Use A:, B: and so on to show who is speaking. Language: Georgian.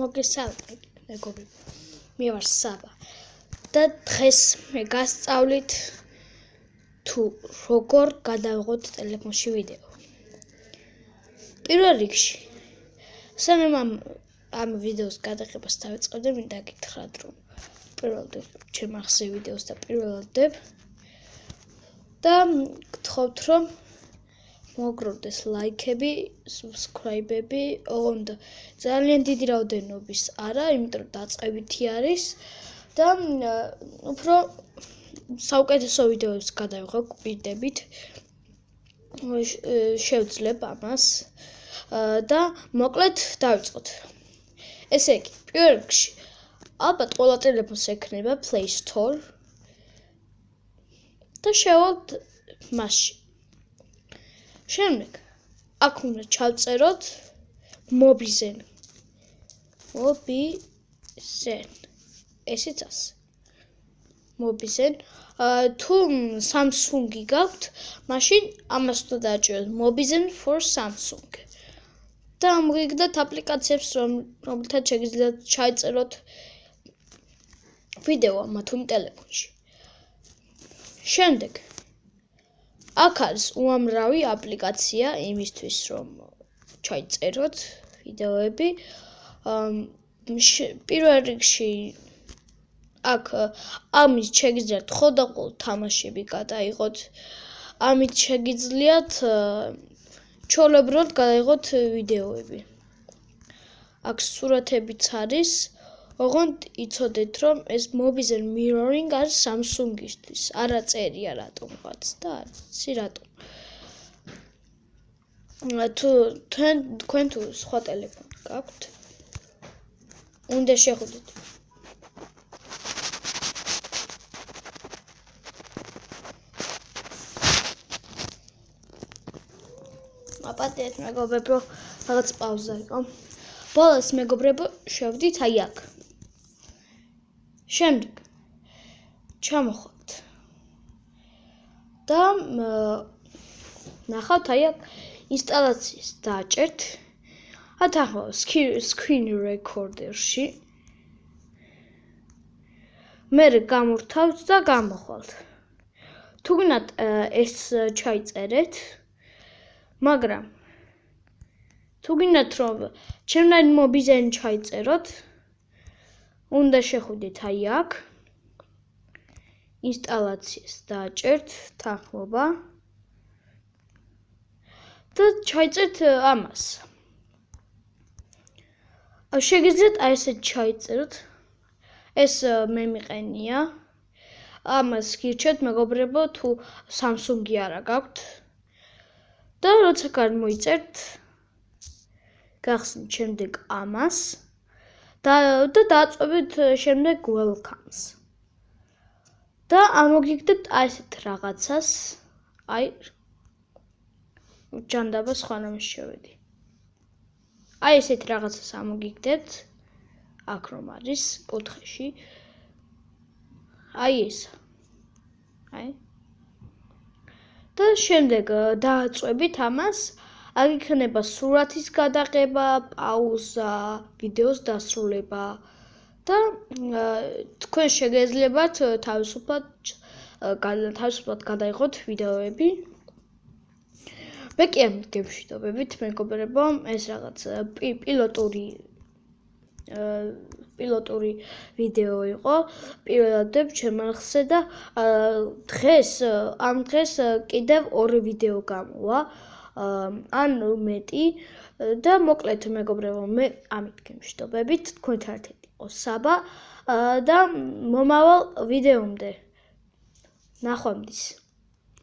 A: მოგესალმებით, მეგობრებო. მე ვარ საბა და დღეს მე გასწავლით თუ როგორ გადავიღოთ ტელეფონში ვიდეო. პირველ რიგში, სანამ ამ ვიდეოს გადაღებას დავიწყებდი, მინდა გითხრათ, რომ პირველად ჩემ ახსნე ვიდეოს და პირველად და გთხოვთ, რომ მოგროვდეს ლაიქები, subscribe-ები, ოღონდ ძალიან დიდი რაოდენობის არა, იმიტომ რომ დაწყებითი არის და უფრო საუკეთესო ვიდეოებს გადავიღებ, გვირდებით. შევძლებ ამას და მოკლედ დავიწყოთ. ესე იგი, პირველ რიგში, ალბათ ყველა ტელეფონს ექნება Play Store და შევალთ მასში. შემდეგ, აქ უნდა ჩავწეროთ Mobizen. ესეც ასე. Mobizen. თუ Samsung-ი გაქვთ, მაშინ ამას უნდა დააჭიროთ Mobizen for Samsung. და ამოიგდათ აპლიკაციებს, რომელთაც შეგიძლიათ ჩაიწეროთ ვიდეო ამა თუ იმ ტელეფონში. შემდეგ, აქ არის უამრავი აპლიკაცია იმისთვის, რომ ჩაიწეროთ ვიდეოები. პირველ რიგში აქ ამის შეგიძლიათ ხოდაყოლ თამაშები გადაიღოთ. ამით შეგიძლიათ ჩვეულებრივად გადაიღოთ ვიდეოები. აქ სურათებიც არის, ოღონდ იცოდეთ, რომ ეს Mobizen mirroring არის Samsung-ისთვის, არა წერია რატომღაც და არ ვიცი რატომ. თქვენ თუ სხვა ტელეფონი გაქვთ, უნდა შეხვდეთ. აპატიეთ მეგობრებო, რაღაც პაუზა იყო. ბოლოს მეგობრებო, შევდით აი აქ. შემდეგ ჩამოხვდით და ნახავთ აი აქ ინსტალაციას დააჭერთ. ათახმო screen recorder-ში. მე გამორთავთ და გამოხვალთ. თუ გინდათ ეს ჩაიწერეთ, მაგრამ თუ გინდათ რომ ჩემნაირ Mobizen ჩაიწეროთ, უნდა შეხვდეთ აი აქ. ინსტალაციას დააჭერთ, თანხმობა და ჩაიწერთ ამას. შეგიძლიათ აი ესე ჩაიწეროთ. ეს მე მიყენია. ამას გირჩევთ მეგობრებო, თუ Samsung-ი არა გაქვთ. და როცა გამოიწერთ, გახსნით შემდეგ ამას და დააწვევით შემდეგ welcomes. და ამოგიგდებთ აი ესეთ რაღაცას, აი ჯანდაბა სხვანაირად შევედი. აი ესეთ რაღაცას ამოგიგდებთ, აქ რომ არის კუთხეში. აი ეს. აი. და შემდეგ დააწვევით ამას, აქ იქნება სურათის გადაღება, პაუზა, ვიდეოს დასრულება და თქვენ შეგეძლებათ თავისუფლად გადაიღოთ ვიდეოები. მე კი არ მდგებშიდობებით, მეგობრებო, ეს რაღაც პილოტური ვიდეო იყო. პირველად ჩემ ახსნე და ამ დღეს კიდევ 2 ვიდეო გამოვა. ან მეტი და მოკლედ მეგობრებო, მე ამით გემშვიდობებით, თქვენთან ერთად იყო საბა და მომავალ ვიდეომდე. ნახვამდის.